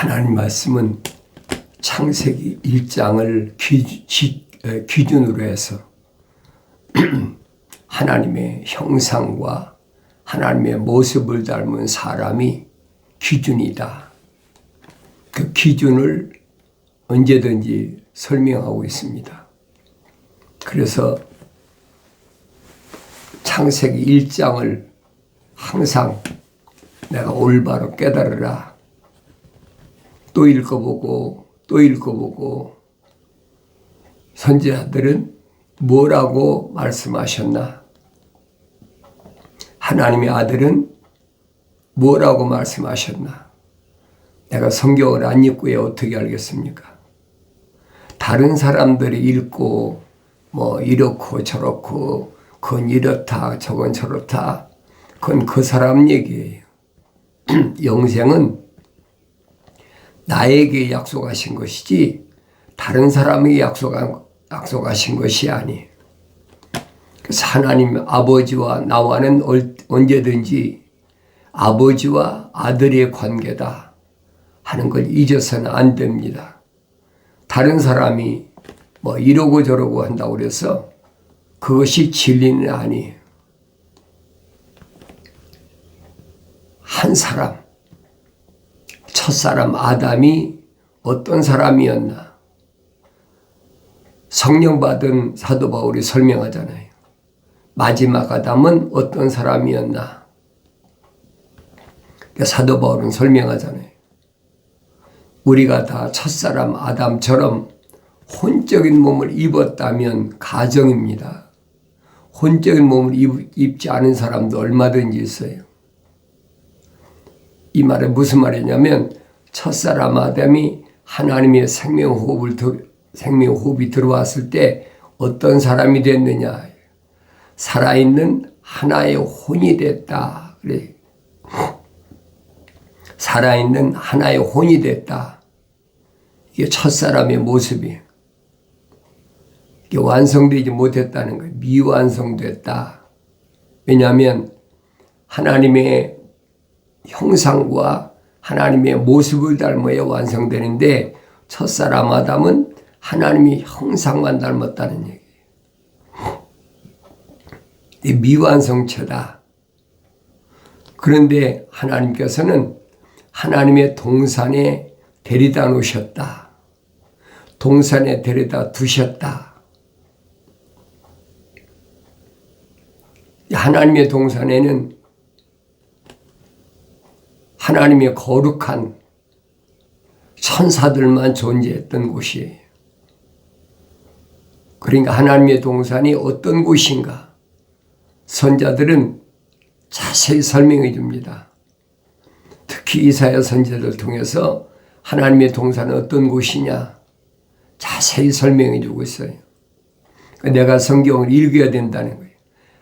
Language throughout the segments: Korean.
하나님 말씀은 창세기 1장을 기준으로 해서 하나님의 형상과 하나님의 모습을 닮은 사람이 기준이다. 그 기준을 언제든지 설명하고 있습니다. 그래서 창세기 1장을 항상 내가 올바로 깨달으라. 또 읽어보고 또 읽어보고 선지자들은 뭐라고 말씀하셨나? 하나님의 아들은 뭐라고 말씀하셨나? 내가 성경을 안 읽고 어떻게 알겠습니까? 다른 사람들이 읽고 뭐 이렇고 저렇고 그건 이렇다 저건 저렇다 그건 그 사람 얘기예요. 영생은 나에게 약속하신 것이지 다른 사람에게 약속하신 것이 아니에요. 그래서 하나님 아버지와 나와는 언제든지 아버지와 아들의 관계다 하는 걸 잊어서는 안 됩니다. 다른 사람이 뭐 이러고 저러고 한다고 그래서 그것이 진리는 아니에요. 한 사람, 첫사람 아담이 어떤 사람이었나? 성령 받은 사도 바울이 설명하잖아요. 마지막 아담은 어떤 사람이었나? 사도 바울은 설명하잖아요. 우리가 다 첫사람 아담처럼 혼적인 몸을 입었다면 가정입니다. 혼적인 몸을 입지 않은 사람도 얼마든지 있어요. 이 말은 무슨 말이냐면 첫사람 아담이 하나님의 생명호흡이 들어왔을 때 어떤 사람이 됐느냐? 살아있는 하나의 혼이 됐다. 그래. 살아있는 하나의 혼이 됐다. 이게 첫사람의 모습이에요. 이게 완성되지 못했다는 거예요. 미완성됐다. 왜냐하면 하나님의 형상과 하나님의 모습을 닮아야 완성되는데 첫사람 아담은 하나님의 형상만 닮았다는 얘기예요. 미완성체다. 그런데 하나님께서는 하나님의 동산에 데려다 놓으셨다. 동산에 데려다 두셨다. 하나님의 동산에는 하나님의 거룩한 천사들만 존재했던 곳이에요. 그러니까 하나님의 동산이 어떤 곳인가? 선자들은 자세히 설명해 줍니다. 특히 이사야 선지자를 통해서 하나님의 동산은 어떤 곳이냐 자세히 설명해 주고 있어요. 내가 성경을 읽어야 된다는 거예요.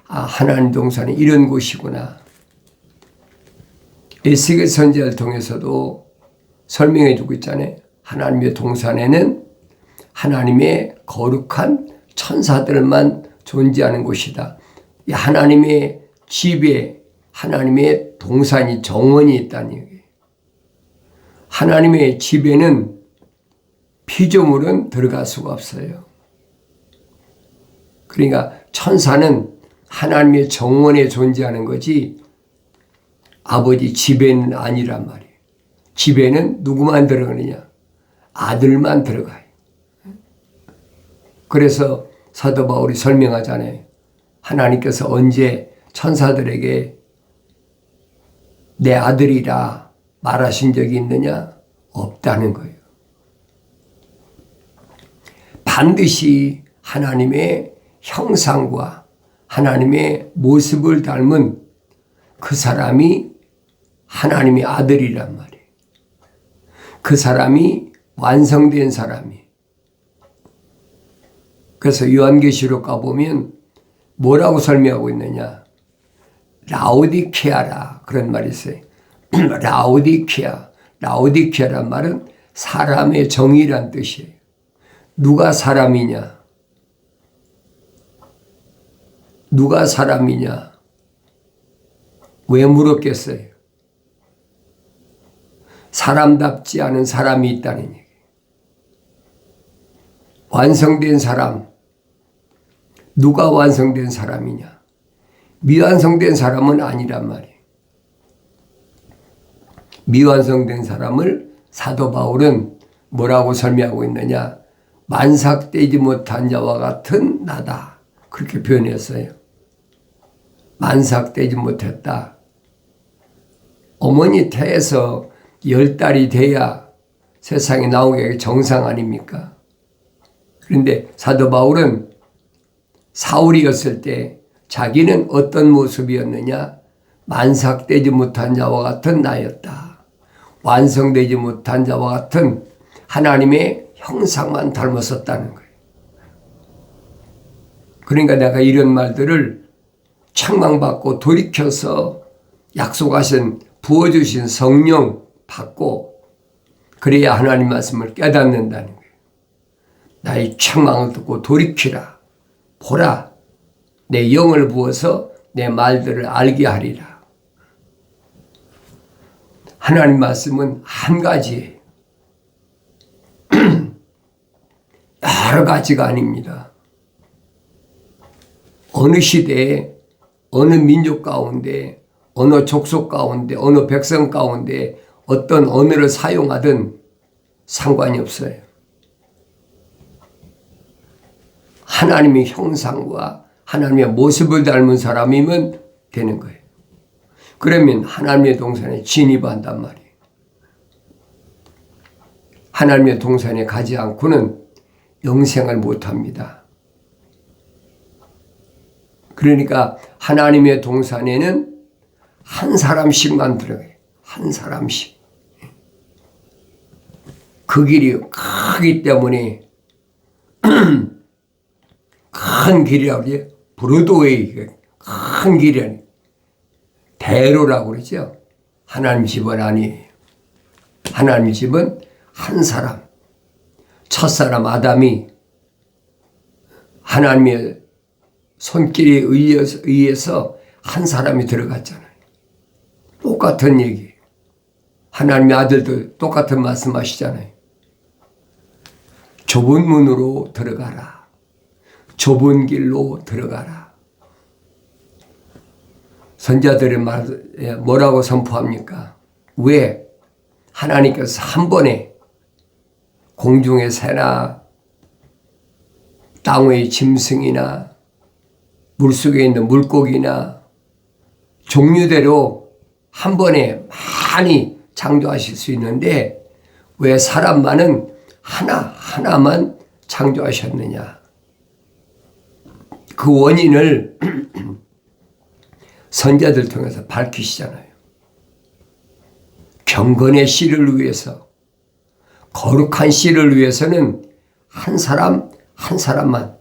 아, 하나님 동산이 이런 곳이구나. 에스겔 선지자를 통해서도 설명해 주고 있잖아요. 하나님의 동산에는 하나님의 거룩한 천사들만 존재하는 곳이다. 이 하나님의 집에 하나님의 동산이 정원이 있다는 얘기예요. 하나님의 집에는 피조물은 들어갈 수가 없어요. 그러니까 천사는 하나님의 정원에 존재하는 거지 아버지 집에는 아니란 말이에요. 집에는 누구만 들어가느냐? 아들만 들어가요. 그래서 사도 바울이 설명하잖아요. 하나님께서 언제 천사들에게 내 아들이라 말하신 적이 있느냐? 없다는 거예요. 반드시 하나님의 형상과 하나님의 모습을 닮은 그 사람이 하나님의 아들이란 말이에요. 그 사람이 완성된 사람이에요. 그래서 요한계시록 가보면 뭐라고 설명하고 있느냐? 라오디케아라 그런 말이 있어요. 라오디케아란 말은 사람의 정의란 뜻이에요. 누가 사람이냐? 누가 사람이냐? 왜 물었겠어요? 사람답지 않은 사람이 있다는 얘기. 완성된 사람, 누가 완성된 사람이냐? 미완성된 사람은 아니란 말이에요. 미완성된 사람을 사도 바울은 뭐라고 설명하고 있느냐? 만삭되지 못한 자와 같은 나다. 그렇게 표현했어요. 만삭되지 못했다. 어머니 태에서 10달이 돼야 세상에 나오게 정상 아닙니까? 그런데 사도 바울은 사울이었을 때 자기는 어떤 모습이었느냐? 만삭되지 못한 자와 같은 나였다. 완성되지 못한 자와 같은 하나님의 형상만 닮았었다는 거예요. 그러니까 내가 이런 말들을 책망받고 돌이켜서 약속하신 부어주신 성령 받고 그래야 하나님 말씀을 깨닫는다는 거예요. 나의 책망을 듣고 돌이키라. 보라. 내 영을 부어서 내 말들을 알게 하리라. 하나님 말씀은 한 가지예요. 여러 가지가 아닙니다. 어느 시대에 어느 민족 가운데 어느 족속 가운데 어느 백성 가운데 어떤 언어를 사용하든 상관이 없어요. 하나님의 형상과 하나님의 모습을 닮은 사람이면 되는 거예요. 그러면 하나님의 동산에 진입한단 말이에요. 하나님의 동산에 가지 않고는 영생을 못합니다. 그러니까 하나님의 동산에는 한 사람씩만 들어가요. 한 사람씩. 그 길이 크기 때문에 큰 길이라고 그래요. 브로드웨이, 큰 길이 대로라고 그러죠. 하나님 집은 아니에요. 하나님 집은 한 사람. 첫사람 아담이 하나님의 손길에 의해서 한 사람이 들어갔잖아요. 똑같은 얘기. 하나님의 아들도 똑같은 말씀하시잖아요. 좁은 문으로 들어가라. 좁은 길로 들어가라. 선자들의 말 뭐라고 선포합니까? 왜? 하나님께서 한 번에 공중의 새나 땅 위의 짐승이나 물속에 있는 물고기나 종류대로 한 번에 많이 창조하실 수 있는데 왜 사람만은 하나만 창조하셨느냐? 그 원인을 선자들 통해서 밝히시잖아요. 경건의 씨를 위해서, 거룩한 씨를 위해서는 한 사람만,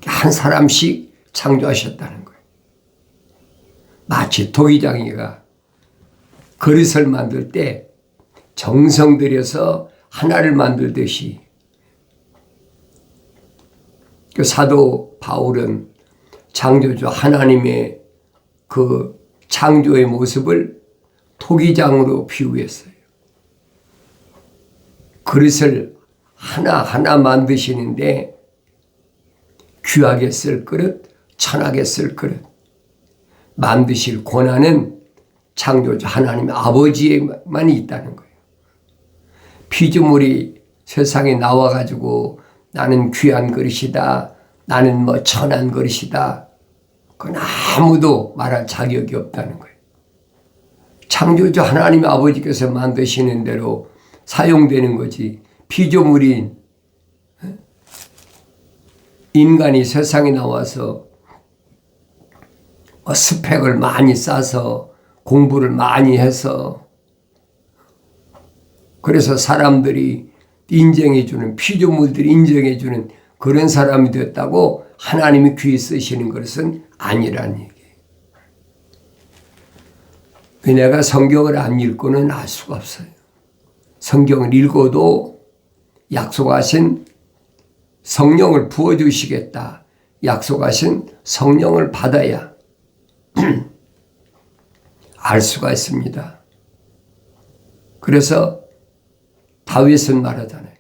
한 사람씩 창조하셨다는 거예요. 마치 토기장이가 그릇을 만들 때 정성 들여서 하나를 만들듯이 그 사도 바울은 창조주 하나님의 그 창조의 모습을 토기장으로 비유했어요. 그릇을 하나하나 만드시는데 귀하게 쓸 그릇, 천하게 쓸 그릇 만드실 권한은 창조주 하나님 아버지에만 있다는 거예요. 피조물이 세상에 나와가지고 나는 귀한 그릇이다, 나는 뭐 천한 그릇이다, 그건 아무도 말할 자격이 없다는 거예요. 창조주 하나님 아버지께서 만드시는 대로 사용되는 거지. 피조물인 인간이 세상에 나와서 스펙을 많이 쌓아서 공부를 많이 해서 그래서 사람들이 인정해주는, 피조물들이 인정해주는 그런 사람이 됐다고 하나님이 귀히 쓰시는 것은 아니라는 얘기예요. 내가 성경을 안 읽고는 알 수가 없어요. 성경을 읽어도 약속하신 성령을 부어주시겠다, 약속하신 성령을 받아야 알 수가 있습니다. 그래서 다윗은 말하잖아요.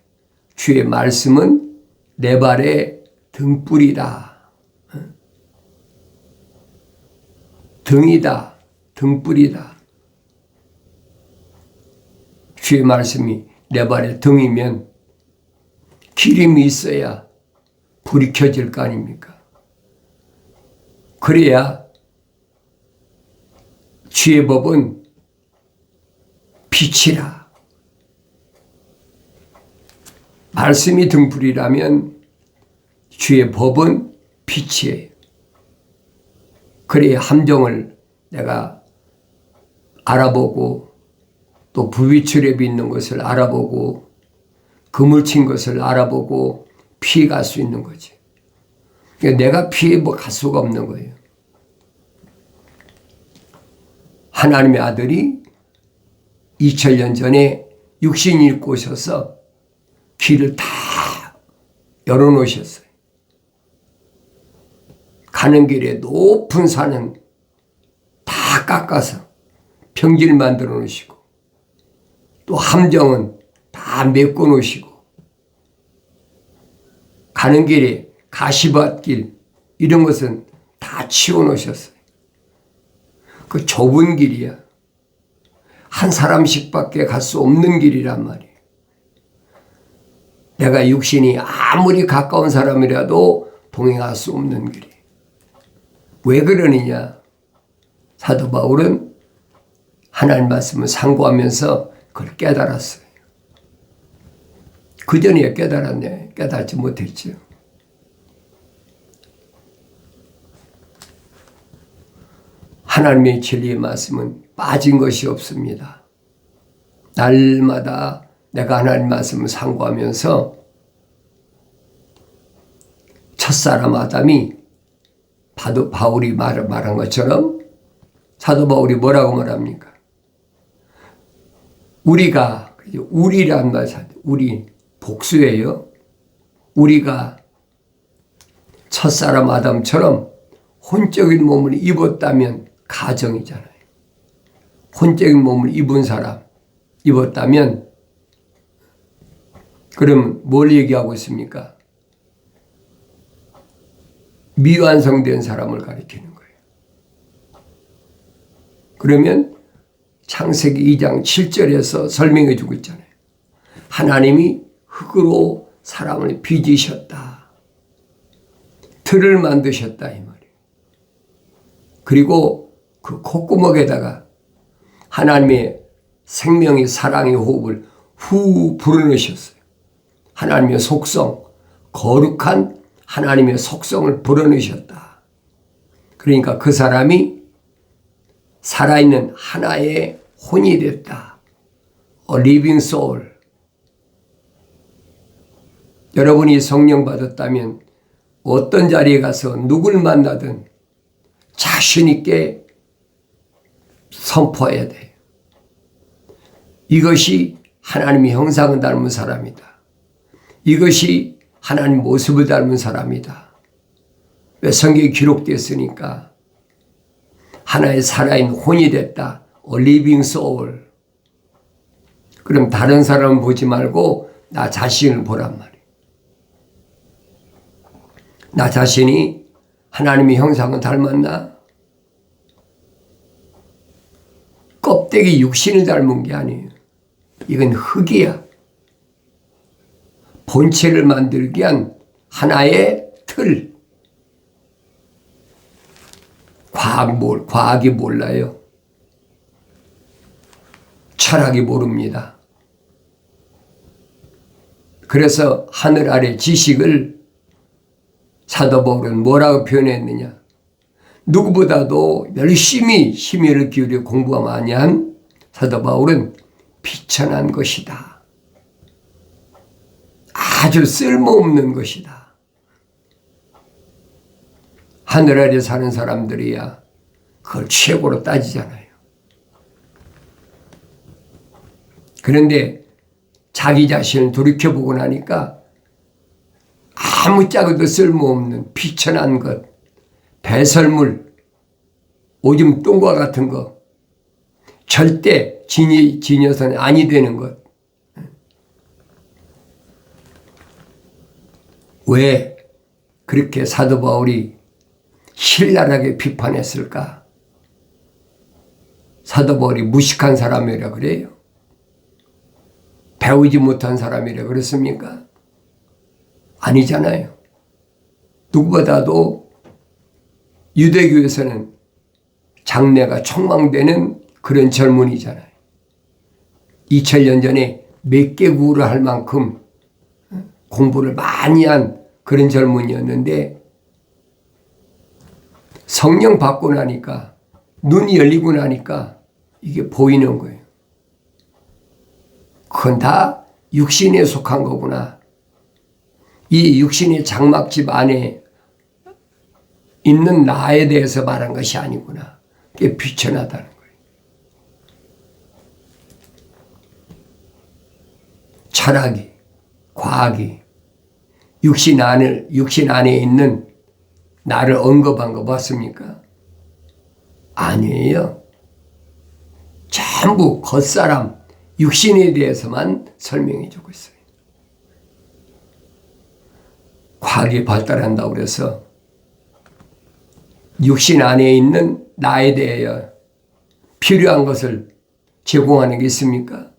주의 말씀은 내 발의 등불이다. 등이다. 등불이다. 주의 말씀이 내 발의 등이면 기름이 있어야 불이 켜질 거 아닙니까? 그래야 주의 법은 빛이라. 말씀이 등불이라면 주의 법은 빛이에요. 그래야 함정을 내가 알아보고 또 부비출에 있는 것을 알아보고 그물친 것을 알아보고 피해갈 수 있는 거지. 그러니까 내가 피해 갈 수가 없는 거예요. 하나님의 아들이 2000년 전에 육신을 입고 오셔서 길을 다 열어놓으셨어요. 가는 길에 높은 산은 다 깎아서 평지를 만들어 놓으시고 또 함정은 다 메꿔 놓으시고 가는 길에 가시밭길 이런 것은 다 치워 놓으셨어요. 그 좁은 길이야. 한 사람씩밖에 갈 수 없는 길이란 말이에요. 내가 육신이 아무리 가까운 사람이라도 동행할 수 없는 길이. 왜 그러느냐? 사도 바울은 하나님 말씀을 상고하면서 그걸 깨달았어요. 그 전에 깨달았네. 깨닫지 못했죠. 하나님의 진리의 말씀은 빠진 것이 없습니다. 날마다 내가 하나님 말씀을 상고하면서 첫사람 아담이 바울이 말한 것처럼 사도 바울이 뭐라고 말합니까? 우리란 말, 우리 복수예요. 우리가 첫사람 아담처럼 혼적인 몸을 입었다면 가정이잖아요. 혼적인 몸을 입은 사람, 입었다면 그럼 뭘 얘기하고 있습니까? 미완성된 사람을 가리키는 거예요. 그러면 창세기 2장 7절에서 설명해 주고 있잖아요. 하나님이 흙으로 사람을 빚으셨다. 틀을 만드셨다 이 말이에요. 그리고 그 콧구멍에다가 하나님의 생명의 사랑의 호흡을 후 불어넣으셨어요. 하나님의 속성, 거룩한 하나님의 속성을 불어넣으셨다. 그러니까 그 사람이 살아있는 하나의 혼이 됐다. A living soul. 여러분이 성령 받았다면 어떤 자리에 가서 누굴 만나든 자신 있게 선포해야 돼요. 이것이 하나님의 형상을 닮은 사람이다. 이것이 하나님 모습을 닮은 사람이다. 왜 성경에 기록됐으니까 하나의 살아있는 혼이 됐다. A living soul. 그럼 다른 사람을 보지 말고 나 자신을 보란 말이에요. 나 자신이 하나님의 형상을 닮았나? 껍데기 육신을 닮은 게 아니에요. 이건 흙이야. 본체를 만들기 위한 하나의 틀. 과학이 몰라요. 철학이 모릅니다. 그래서 하늘 아래 지식을 사도 바울은 뭐라고 표현했느냐? 누구보다도 열심히 심혈을 기울여 공부가 많이 한 사도 바울은 비천한 것이다. 아주 쓸모없는 것이다. 하늘 아래 사는 사람들이야 그걸 최고로 따지잖아요. 그런데 자기 자신을 돌이켜보고 나니까 아무짝에도 쓸모없는 비천한 것, 배설물, 오줌 똥과 같은 거, 절대 지녀서는 아니 되는 것. 왜 그렇게 사도 바울이 신랄하게 비판했을까? 사도 바울이 무식한 사람이라 그래요? 배우지 못한 사람이라 그렇습니까? 아니잖아요. 누구보다도 유대교에서는 장래가 촉망되는 그런 젊은이잖아요. 2000년 전에 몇 개 구를 할 만큼 공부를 많이 한 그런 젊은이였는데 성령 받고 나니까 눈이 열리고 나니까 이게 보이는 거예요. 그건 다 육신에 속한 거구나. 이 육신의 장막집 안에 있는 나에 대해서 말한 것이 아니구나. 그게 비천하다는 거예요. 철학이, 과학이 육신 안에 있는 나를 언급한 거 봤습니까? 아니에요. 전부 겉사람, 육신에 대해서만 설명해 주고 있어요. 과학이 발달한다고 그래서 육신 안에 있는 나에 대하여 필요한 것을 제공하는 게 있습니까?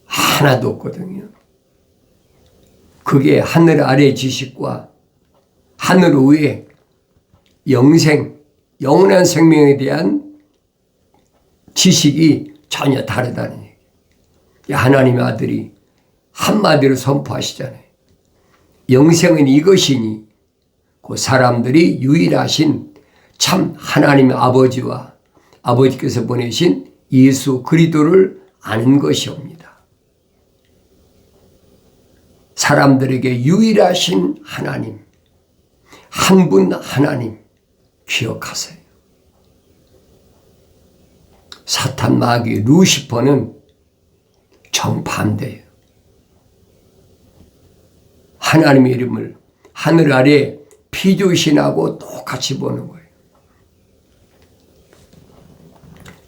하나도 없거든요. 그게 하늘 아래 지식과 하늘 위에 영생, 영원한 생명에 대한 지식이 전혀 다르다는 얘기예요. 하나님의 아들이 한마디로 선포하시잖아요. 영생은 이것이니 그 사람들이 유일하신 참 하나님의 아버지와 아버지께서 보내신 예수 그리스도를 아는 것이옵니다. 사람들에게 유일하신 하나님, 한 분 하나님 기억하세요. 사탄 마귀 루시퍼는 정반대예요. 하나님의 이름을 하늘 아래 피조신하고 똑같이 보는 거예요.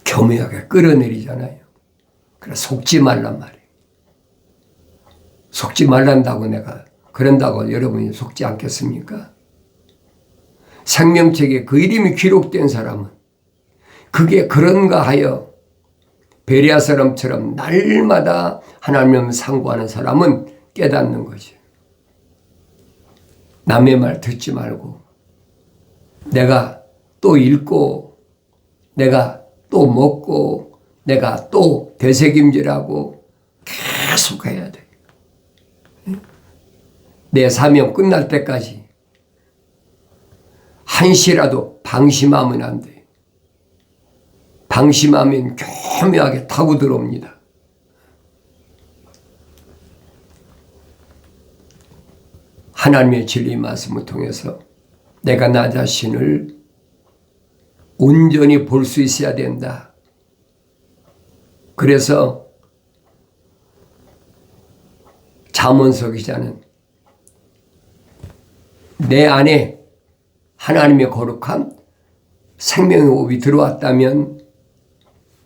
교묘하게 끌어내리잖아요. 그래서 속지 말란 말이에요. 속지 말란다고 내가 그런다고 여러분이 속지 않겠습니까? 생명책에 그 이름이 기록된 사람은 그게 그런가 하여 베레아 사람처럼 날마다 하나님을 상고하는 사람은 깨닫는 거지. 남의 말 듣지 말고 내가 또 읽고 내가 또 먹고 내가 또 되새김질하고 계속 해야 돼. 내 사명 끝날 때까지 한시라도 방심하면 안 돼. 방심하면 교묘하게 타고 들어옵니다. 하나님의 진리 말씀을 통해서 내가 나 자신을 온전히 볼 수 있어야 된다. 그래서 잠언서 기자는 내 안에 하나님의 거룩함, 생명의 호흡이 들어왔다면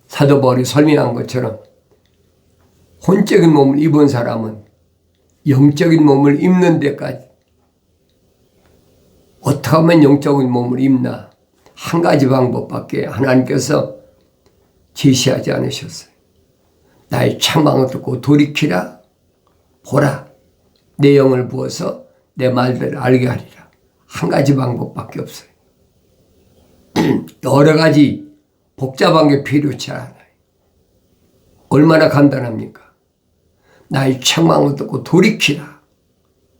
사도 바울이 설명한 것처럼 혼적인 몸을 입은 사람은 영적인 몸을 입는 데까지 어떻게 하면 영적인 몸을 입나? 한 가지 방법밖에 하나님께서 제시하지 않으셨어요. 나의 책망을 듣고 돌이키라. 보라. 내 영을 부어서 내 말들을 알게 하리라. 한 가지 방법밖에 없어요. 여러 가지 복잡한 게 필요치 않아요. 얼마나 간단합니까? 나의 책망을 듣고 돌이키라.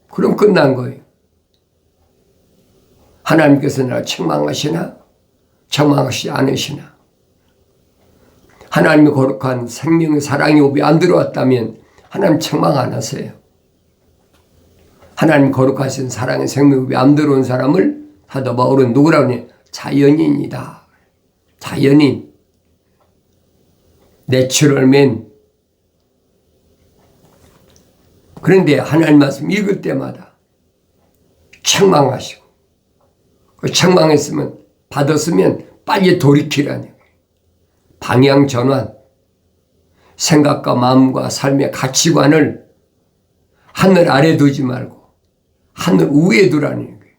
그럼 끝난 거예요. 하나님께서 나를 책망하시나? 책망하시지 않으시나? 하나님의 거룩한 생명의 사랑의 호흡이 안 들어왔다면 하나님 책망 안 하세요. 하나님 거룩하신 사랑의 생명의 호흡이 안 들어온 사람을 사도 바울은 누구라고 하냐? 자연인이다. 자연인. 내추럴맨. 그런데 하나님 말씀 읽을 때마다 책망하시고 그 책망했으면 받았으면 빨리 돌이키라는 거예요. 방향 전환, 생각과 마음과 삶의 가치관을 하늘 아래 두지 말고 하늘 위에 두라는 거예요.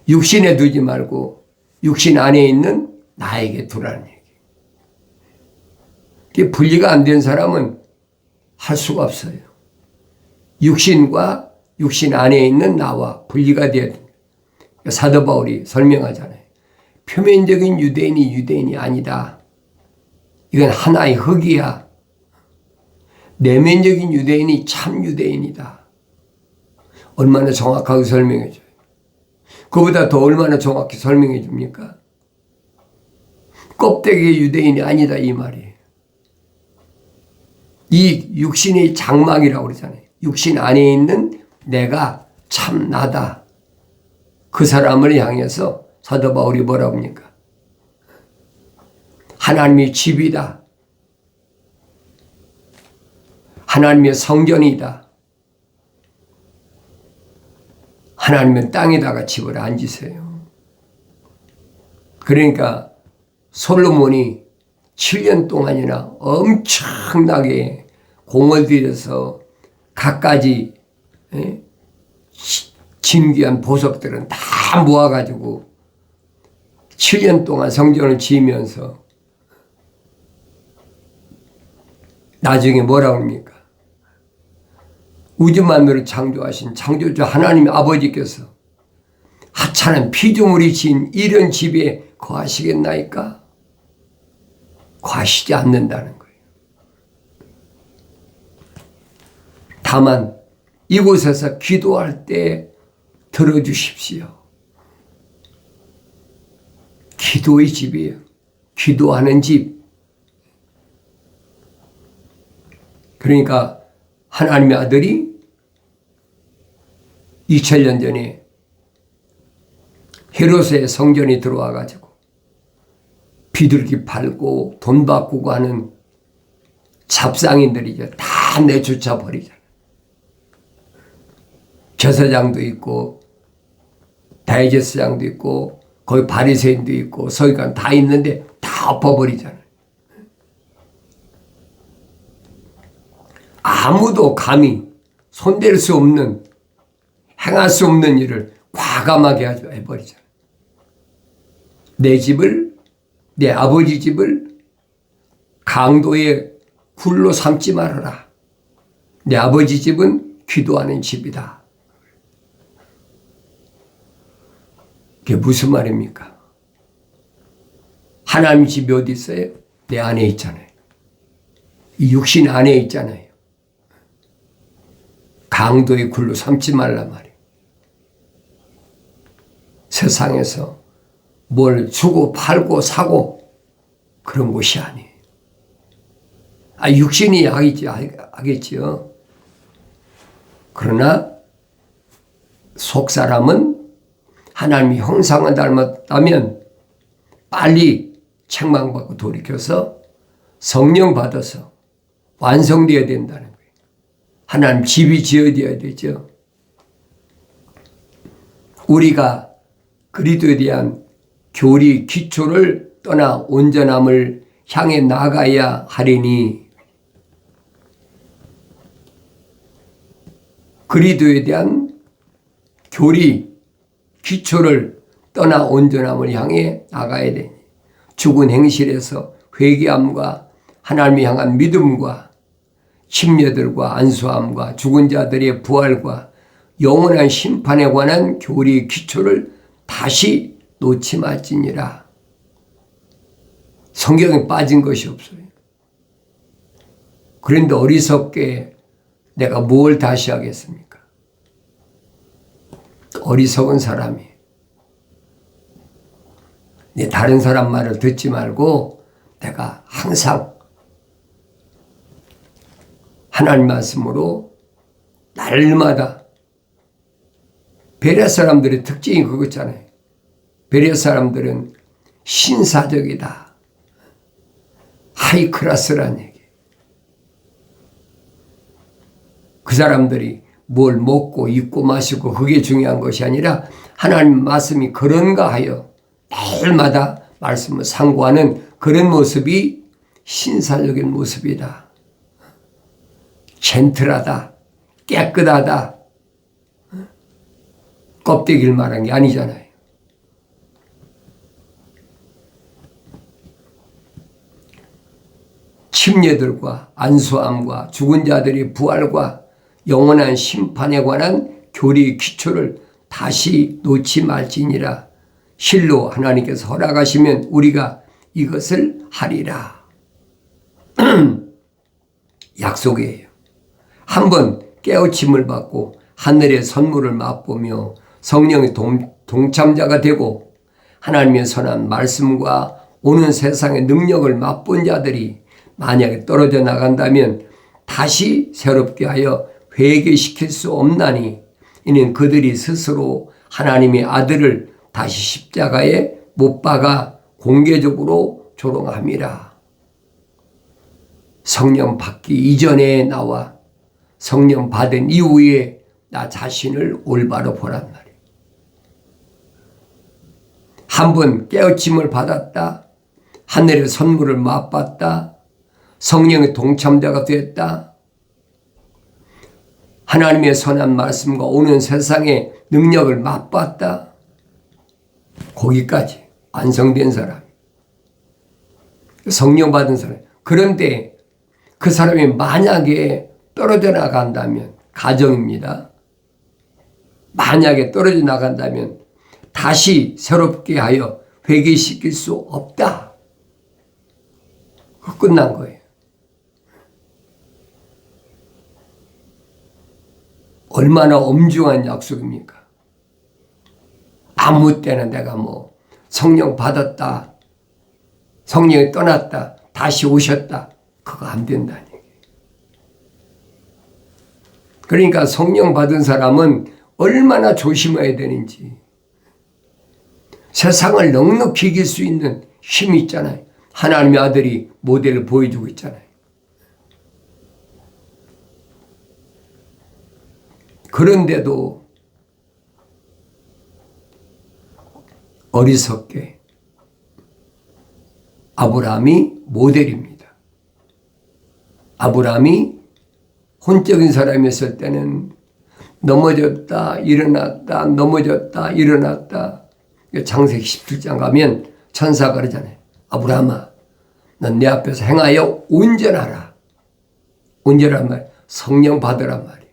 육신에 두지 말고 육신 안에 있는 나에게 두라는 얘기예요. 이게 분리가 안 된 사람은 할 수가 없어요. 육신과 육신 안에 있는 나와 분리가 되어야 됩니다. 사도 바울이 설명하잖아요. 표면적인 유대인이 유대인이 아니다. 이건 하나의 흙이야. 내면적인 유대인이 참 유대인이다. 얼마나 정확하게 설명해 줘요. 그보다 더 얼마나 정확히 설명해 줍니까? 껍데기의 유대인이 아니다 이 말이에요. 이 육신의 장막이라고 그러잖아요. 육신 안에 있는 내가 참 나다. 그 사람을 향해서 사도 바울이 뭐라고 합니까? 하나님의 집이다. 하나님의 성전이다. 하나님은 땅에다가 집을 앉으세요. 그러니까 솔로몬이 7년 동안이나 엄청나게 공을 들여서 갖가지 진귀한 보석들은 다 모아가지고 7년 동안 성전을 지으면서 나중에 뭐라고 합니까? 우주 만물을 창조하신 창조주 하나님 아버지께서 하찮은 피조물이 지은 이런 집에 거하시겠나이까? 거하시지 않는다는 거예요. 다만 이곳에서 기도할 때 들어주십시오. 기도의 집이에요. 기도하는 집. 그러니까 하나님의 아들이 2000년 전에 헤롯의 성전에 들어와 가지고 비둘기 팔고 돈 바꾸고 하는 잡상인들이죠. 다 내쫓아 버리잖아요. 제사장도 있고 대제사장도 있고 거기 바리새인도 있고 서기관 다 있는데 다 엎어버리잖아요. 아무도 감히 손댈 수 없는 행할 수 없는 일을 과감하게 해버리잖아요. 내 집을 내 아버지 집을 강도의 굴로 삼지 말아라. 내 아버지 집은 기도하는 집이다. 그게 무슨 말입니까? 하나님 집이 어디 있어요? 내 안에 있잖아요. 이 육신 안에 있잖아요. 강도의 굴로 삼지 말라 말이에요. 세상에서 뭘 주고 팔고 사고 그런 곳이 아니에요. 육신이 하겠지요. 그러나 속 사람은 하나님의 형상을 닮았다면 빨리 책망받고 돌이켜서 성령 받아서 완성되어야 된다는 거예요. 하나님 집이 지어져야 되죠. 우리가 그리스도에 대한 교리 기초를 떠나 온전함을 향해 나가야 하리니 그리스도에 대한 교리 기초를 떠나 온전함을 향해 나가야 되니 죽은 행실에서 회개함과 하나님을 향한 믿음과 심려들과 안수함과 죽은 자들의 부활과 영원한 심판에 관한 교리의 기초를 다시 놓지 말지니라. 성경에 빠진 것이 없어요. 그런데 어리석게 내가 뭘 다시 하겠습니까? 어리석은 사람이 다른 사람 말을 듣지 말고 내가 항상 하나님 말씀으로 날마다 베레아 사람들의 특징이 그거잖아요. 베레아 사람들은 신사적이다. 하이클래스라는 얘기. 그 사람들이 뭘 먹고 입고 마시고 그게 중요한 것이 아니라 하나님 말씀이 그런가 하여 날마다 말씀을 상고하는 그런 모습이 신사적인 모습이다. 젠틀하다. 깨끗하다. 껍데기를 말한 게 아니잖아요. 침례들과 안수함과 죽은 자들의 부활과 영원한 심판에 관한 교리의 기초를 다시 놓지 말지니라. 실로 하나님께서 허락하시면 우리가 이것을 하리라. 약속이에요. 한번 깨우침을 받고 하늘의 선물을 맛보며 성령의 동참자가 되고 하나님의 선한 말씀과 오는 세상의 능력을 맛본 자들이 만약에 떨어져 나간다면 다시 새롭게 하여 회개시킬 수 없나니 이는 그들이 스스로 하나님의 아들을 다시 십자가에 못 박아 공개적으로 조롱함이라. 성령 받기 이전에 나와 성령 받은 이후에 나 자신을 올바로 보란 말이에요. 한번 깨우침을 받았다. 하늘의 선물을 맛봤다. 성령의 동참자가 됐다. 하나님의 선한 말씀과 오는 세상의 능력을 맛봤다. 거기까지 완성된 사람. 성령 받은 사람. 그런데 그 사람이 만약에 떨어져 나간다면, 가정입니다. 만약에 떨어져 나간다면 다시 새롭게 하여 회개시킬 수 없다. 끝난 거예요. 얼마나 엄중한 약속입니까? 아무 때나 내가 성령 받았다, 성령이 떠났다, 다시 오셨다, 그거 안 된다니. 그러니까 성령 받은 사람은 얼마나 조심해야 되는지. 세상을 넉넉히 이길 수 있는 힘이 있잖아요. 하나님의 아들이 모델을 보여주고 있잖아요. 그런데도 어리석게 아브라함이 모델입니다. 아브라함이 혼적인 사람이었을 때는 넘어졌다 일어났다 넘어졌다 일어났다. 창세기 17장 가면 천사가 그러잖아요. 아브라함아, 넌 내 앞에서 행하여 온전하라. 온전한 말, 성령 받으란 말이에요.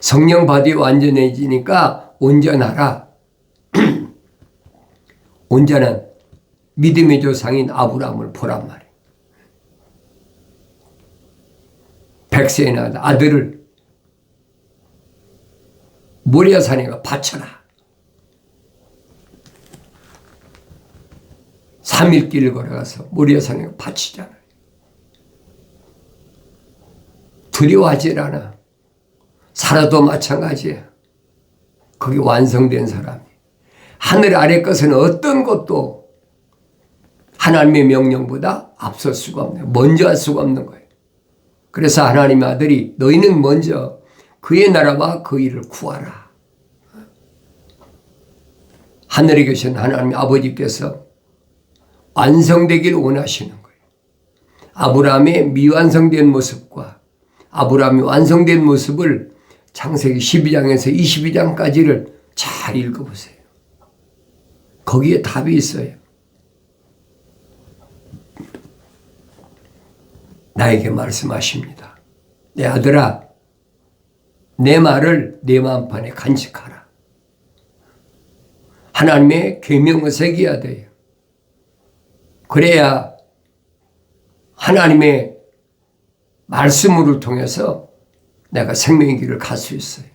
성령 받이 완전해지니까 온전하라. 온전한 믿음의 조상인 아브라함을 보란 말이에요. 백세의 아들을 모리아산에 바쳐라. 3일 길을 걸어가서 모리아산에 바치잖아요. 두려워하지 않아. 살아도 마찬가지야. 그게 완성된 사람이. 하늘 아래 것은 어떤 것도 하나님의 명령보다 앞설 수가 없네요. 먼저 할 수가 없는 거예요. 그래서 하나님의 아들이 너희는 먼저 그의 나라와 그 일을 구하라. 하늘에 계신 하나님의 아버지께서 완성되기를 원하시는 거예요. 아브라함의 미완성된 모습과 아브라함이 완성된 모습을 창세기 12장에서 22장까지를 잘 읽어보세요. 거기에 답이 있어요. 나에게 말씀하십니다. 내 아들아, 내 말을 내 마음판에 간직하라. 하나님의 계명을 새겨야 돼요. 그래야 하나님의 말씀을 통해서 내가 생명의 길을 갈 수 있어요.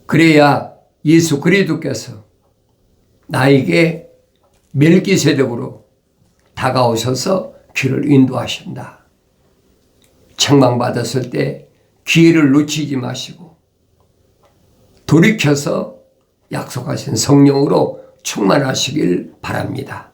그래야 예수 그리스도께서 나에게 멜기세덱으로 다가오셔서 길을 인도하신다. 책망받았을 때 기회를 놓치지 마시고 돌이켜서 약속하신 성령으로 충만하시길 바랍니다.